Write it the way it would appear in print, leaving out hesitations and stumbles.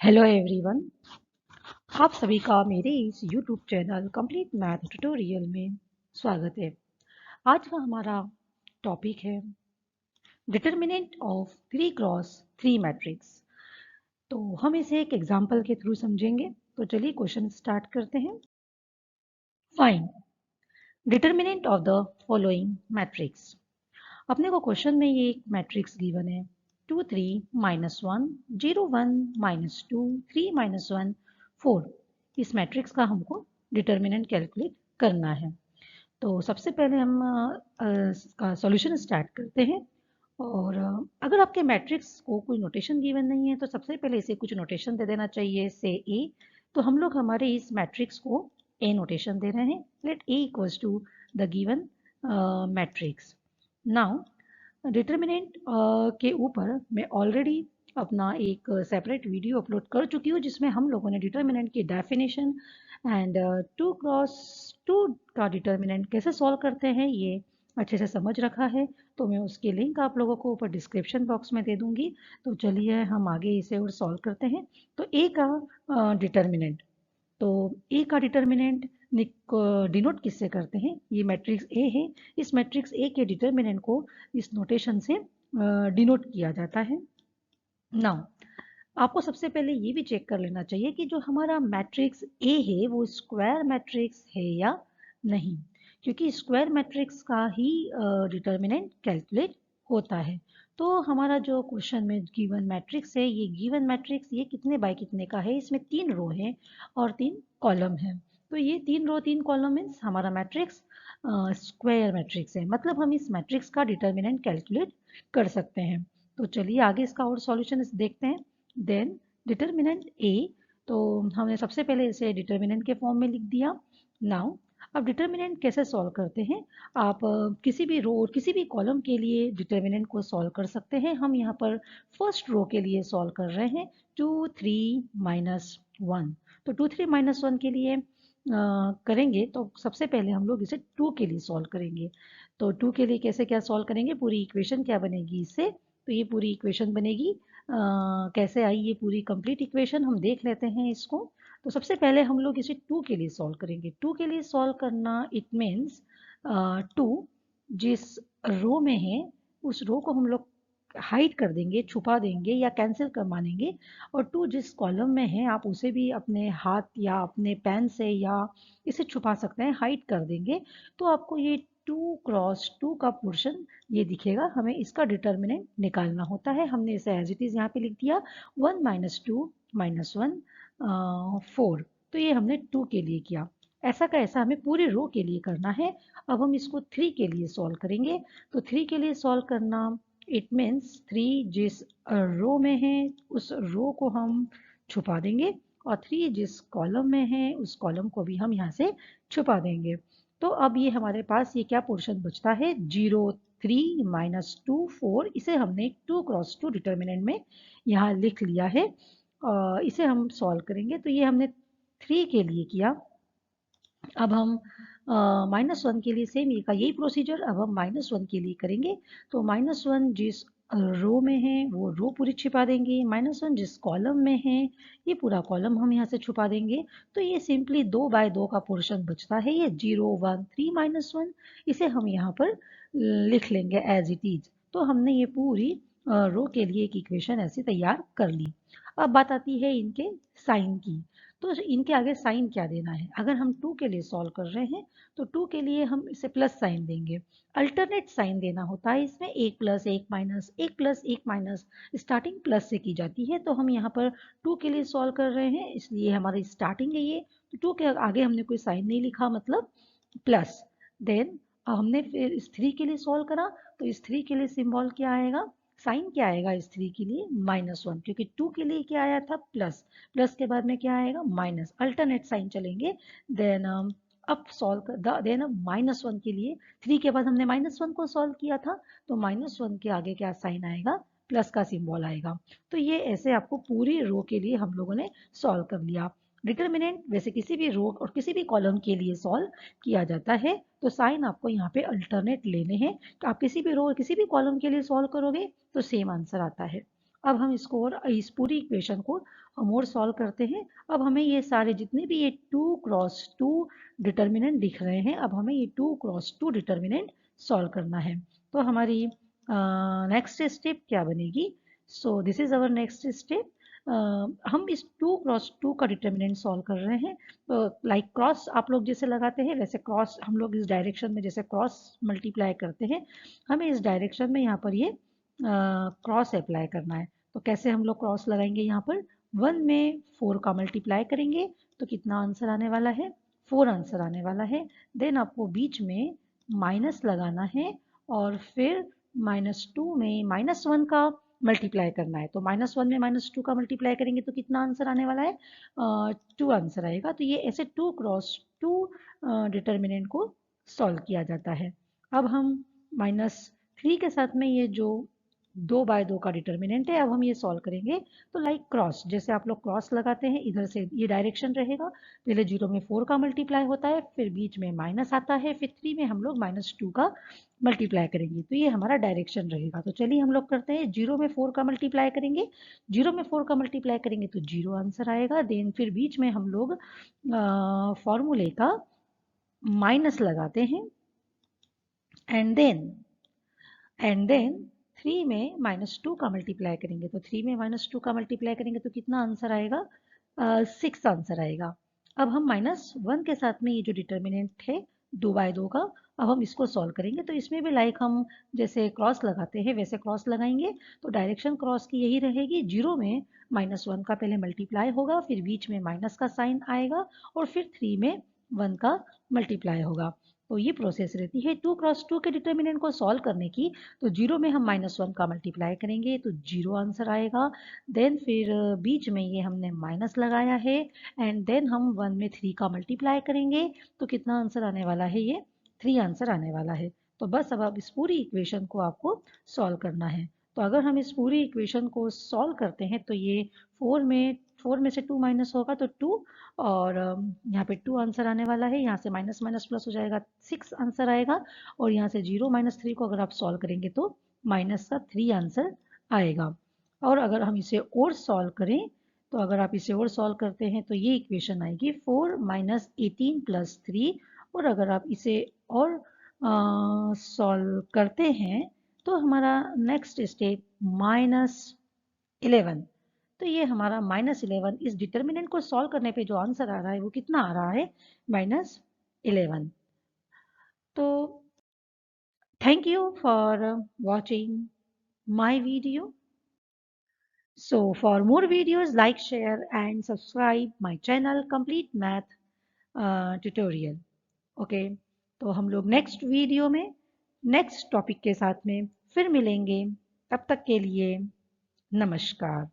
Hello everyone. आप सभी का मेरे इस YouTube channel complete math tutorial में स्वागत है। आज का हमारा टॉपिक है डिटर्मिनेंट ऑफ 3 क्रॉस 3 मैट्रिक्स। तो हम इसे एक एग्जांपल के थ्रू समझेंगे। तो चलिए क्वेश्चन स्टार्ट करते हैं। Find determinant of the following matrix. अपने को क्वेश्चन में ये एक मैट्रिक्स गिवन है 2 3 -1 0 1 -2 3 -1 4। इस मैट्रिक्स का हमको डिटर्मिनेंट कैलकुलेट करना है। तो सबसे पहले हम इसका सॉल्यूशन स्टार्ट करते हैं। और अगर आपके मैट्रिक्स को कोई नोटेशन गिवन नहीं है तो सबसे पहले इसे कुछ नोटेशन दे देना चाहिए से ए। तो हम लोग हमारे इस मैट्रिक्स को ए नोटेशन दे रहे हैं। Let A equals to the given matrix. Now determinant के ऊपर मैं ऑलरेडी अपना एक सेपरेट वीडियो अपलोड कर चुकी हूँ जिसमें हम लोगों ने डिटर्मिनेंट की डेफिनेशन एंड 2 क्रॉस 2 का डिटर्मिनेंट कैसे सॉल्व करते हैं ये अच्छे से समझ रखा है। तो मैं उसकी लिंक आप लोगों को ऊपर डिस्क्रिप्शन बॉक्स में दे दूंगी। तो चलिए हम आगे इसे और सॉल्व करते हैं। तो ए का डिटर्मिनेंट, तो ए का डिटर्मिनेंट डिनोट किससे करते हैं? ये मैट्रिक्स ए है। इस मैट्रिक्स ए के डिटर्मिनेंट को इस नोटेशन से डिनोट किया जाता है। नाउ आपको सबसे पहले ये भी चेक कर लेना चाहिए कि जो हमारा मैट्रिक्स ए है वो स्क्वायर मैट्रिक्स है या नहीं, क्योंकि स्क्वायर मैट्रिक्स का ही डिटर्मिनेंट कैलकुलेट होता है। तो हमारा जो क्वेश्चन में गिवन मैट्रिक्स है, ये गिवन मैट्रिक्स ये कितने बाय कितने का है? इसमें 3 रो है और 3 कॉलम है। तो ये 3 रो 3 कॉलम मीन्स हमारा मैट्रिक्स स्क्वायर मैट्रिक्स है, मतलब हम इस मैट्रिक्स का डिटर्मिनेंट कैलकुलेट कर सकते हैं। तो चलिए आगे इसका और सॉल्यूशन देखते हैं। देन डिटर्मिनेंट ए, तो हमने सबसे पहले इसे डिटर्मिनेंट के फॉर्म में लिख दिया। नाउ अब डिटर्मिनेंट कैसे सॉल्व करते हैं? आप किसी भी रो और किसी भी कॉलम के लिए डिटर्मिनेंट को सॉल्व कर सकते हैं। हम यहाँ पर फर्स्ट रो के लिए सॉल्व कर रहे हैं 2 3 -1। तो 2 3 -1 के लिए करेंगे तो सबसे पहले हम लोग इसे 2 के लिए सॉल्व करेंगे। तो 2 के लिए कैसे क्या सॉल्व करेंगे? पूरी इक्वेशन क्या बनेगी इससे? तो ये पूरी इक्वेशन बनेगी कैसे आई ये पूरी कंप्लीट इक्वेशन हम देख लेते हैं इसको। तो सबसे पहले हम लोग इसे 2 के लिए सॉल्व करेंगे। 2 के लिए सॉल्व करना इट मीन्स 2 जिस रो में है उस रो को हम लोग हाइड कर देंगे, छुपा देंगे या कैंसिल कर मानेंगे। और 2 जिस कॉलम में है आप उसे भी अपने हाथ या अपने पेन से या इसे छुपा सकते हैं, हाइड कर देंगे। तो आपको ये 2 क्रॉस 2 का पोर्शन ये दिखेगा। हमें इसका डिटर्मिनेंट निकालना होता है। हमने इसे एज इट इज़ यहाँ पे लिख दिया 1 -2 -1 4। तो ये हमने 2 के लिए किया। ऐसा का ऐसा हमें पूरे रो के लिए करना है। अब हम इसको 3 के लिए सॉल्व करेंगे। तो 3 के लिए सॉल्व करना इट मीन्स 3 जिस रो में है उस रो को हम छुपा देंगे और 3 जिस कॉलम में है उस कॉलम को भी हम यहाँ से छुपा देंगे। तो अब ये हमारे पास ये क्या पोर्शन बचता है? 0 3 -2 4। इसे हमने 2 क्रॉस 2 डिटर्मिनेंट में यहाँ लिख लिया है। इसे हम सॉल्व करेंगे। तो ये हमने 3 के लिए किया। अब हम -1 के लिए सेम का यही प्रोसीजर अब हम -1 के लिए करेंगे। तो -1 जिस रो में है वो रो पूरी छिपा देंगे, -1 जिस कॉलम में है ये पूरा कॉलम हम यहाँ से छुपा देंगे। तो ये सिंपली 2 बाय 2 का पोर्शन बचता है, ये 0 1 3 -1। इसे हम यहाँ पर लिख लेंगे एज इट इज। तो हमने ये पूरी रो के लिए एक इक्वेशन ऐसे तैयार कर ली। अब बात आती है इनके साइन की। तो इनके आगे साइन क्या देना है? अगर हम 2 के लिए सॉल्व कर रहे हैं तो 2 के लिए हम इसे प्लस साइन देंगे। अल्टरनेट साइन देना होता है इसमें, 1 plus 1 minus 1 plus 1 minus. Starting plus से की जाती है। तो हम यहाँ पर 2 के लिए सॉल्व कर रहे हैं इसलिए हमारी स्टार्टिंग है ये। तो 2 के आगे हमने कोई साइन नहीं लिखा, मतलब प्लस। देन हमने फिर इस 3 के लिए सॉल्व करा। तो इस 3 के लिए सिंबल क्या आएगा, साइन क्या आएगा इस 3 के लिए? -1, क्योंकि 2 के लिए क्या आया था? प्लस। प्लस के बाद में क्या आएगा? माइनस। अल्टरनेट साइन चलेंगे। देन अब सॉल्व कर देन अब -1 के लिए 3 के बाद हमने -1 को सॉल्व किया था। तो -1 के आगे क्या साइन आएगा? प्लस का सिंबल आएगा। तो ये ऐसे आपको पूरी रो के लिए हम लोगों ने सॉल्व कर लिया। डिटर्मिनेंट वैसे किसी भी रो और किसी भी कॉलम के लिए सॉल्व किया जाता है। तो साइन आपको यहाँ पे अल्टरनेट लेने हैं। तो आप किसी भी रो और किसी भी कॉलम के लिए सॉल्व करोगे तो सेम आंसर आता है। अब हम इसको और इस पूरी इक्वेशन को हम और सॉल्व करते हैं। अब हमें ये सारे जितने भी ये 2x2 डिटर्मिनेंट दिख रहे हैं, अब हमें ये 2x2 डिटर्मिनेंट सॉल्व करना है। तो हमारी नेक्स्ट स्टेप क्या बनेगी? So this is our next step. हम इस 2x2 का डिटर्मिनेंट सॉल्व कर रहे हैं। तो लाइक क्रॉस आप लोग जैसे लगाते हैं वैसे क्रॉस हम लोग इस डायरेक्शन में जैसे क्रॉस मल्टीप्लाई करते हैं, हमें इस डायरेक्शन में यहाँ पर ये क्रॉस अप्लाई करना है। तो कैसे हम लोग क्रॉस लगाएंगे? यहाँ पर 1 में 4 का मल्टीप्लाई करेंगे तो कितना आंसर आने वाला है? 4 आंसर आने वाला है। देन आपको बीच में माइनस लगाना है और फिर -2 में -1 का मल्टीप्लाई करना है। तो -1 में -2 का मल्टीप्लाई करेंगे तो कितना आंसर आने वाला है? 2 आंसर आएगा। तो ये ऐसे 2x2 डिटर्मिनेंट को सॉल्व किया जाता है। अब हम -3 के साथ में ये जो 2/2 का डिटर्मिनेंट है, अब हम ये सॉल्व करेंगे। तो लाइक क्रॉस, जैसे आप लोग क्रॉस लगाते हैं, इधर से ये डायरेक्शन रहेगा। पहले 0 में 4 का मल्टीप्लाई होता है, फिर बीच में माइनस आता है, फिर 3 में हम लोग -2 का मल्टीप्लाई करेंगे। तो ये हमारा डायरेक्शन रहेगा। तो चलिए हम लोग करते हैं, 0 में 4 का मल्टीप्लाई करेंगे। 0 में 4 का मल्टीप्लाई करेंगे तो 0 आंसर आएगा। देन फिर बीच में हम लोग फॉर्मूले का माइनस लगाते हैं एंड देन 3 में -2 का मल्टीप्लाई करेंगे। तो 3 में -2 का मल्टीप्लाई करेंगे तो कितना आंसर आएगा? 6 आंसर आएगा। अब हम -1 के साथ में ये जो डिटर्मिनेंट है 2/2 का, अब हम इसको सॉल्व करेंगे। तो इसमें भी लाइक हम जैसे क्रॉस लगाते हैं वैसे क्रॉस लगाएंगे। तो डायरेक्शन क्रॉस की यही रहेगी। 0 में -1 का पहले मल्टीप्लाई होगा, फिर बीच में माइनस का साइन आएगा और फिर 3 में 1 का मल्टीप्लाई होगा। तो ये प्रोसेस रहती है 2x2 के डिटर्मिनेंट को सॉल्व करने की। तो 0 में हम -1 का मल्टीप्लाई करेंगे तो 0 आंसर आएगा। देन फिर बीच में ये हमने माइनस लगाया है एंड देन हम 1 में 3 का मल्टीप्लाई करेंगे तो कितना आंसर आने वाला है? ये 3 आंसर आने वाला है। तो बस अब आप इस पूरी इक्वेशन को आपको सॉल्व करना है। तो अगर हम इस पूरी इक्वेशन को सॉल्व करते हैं तो ये 4 में से 2 माइनस होगा तो 2 और यहाँ पे 2 आंसर आने वाला है। यहाँ से माइनस माइनस प्लस हो जाएगा, 6 आंसर आएगा। और यहाँ से 0 - 3 को अगर आप सॉल्व करेंगे तो माइनस का 3 आंसर आएगा। और अगर हम इसे और सॉल्व करें तो अगर आप इसे और सॉल्व करते हैं तो ये इक्वेशन आएगी 4 - 18 + 3। और अगर आप इसे और सॉल्व करते हैं तो हमारा नेक्स्ट स्टेप -11। तो ये हमारा -11 इस डिटर्मिनेंट को सॉल्व करने पे जो आंसर आ रहा है वो कितना आ रहा है? -11। तो thank you for watching my video. So for more videos, like, share and subscribe my channel Complete Math Tutorial. Okay, तो हम लोग नेक्स्ट वीडियो में नेक्स्ट टॉपिक के साथ में फिर मिलेंगे। तब तक के लिए नमस्कार।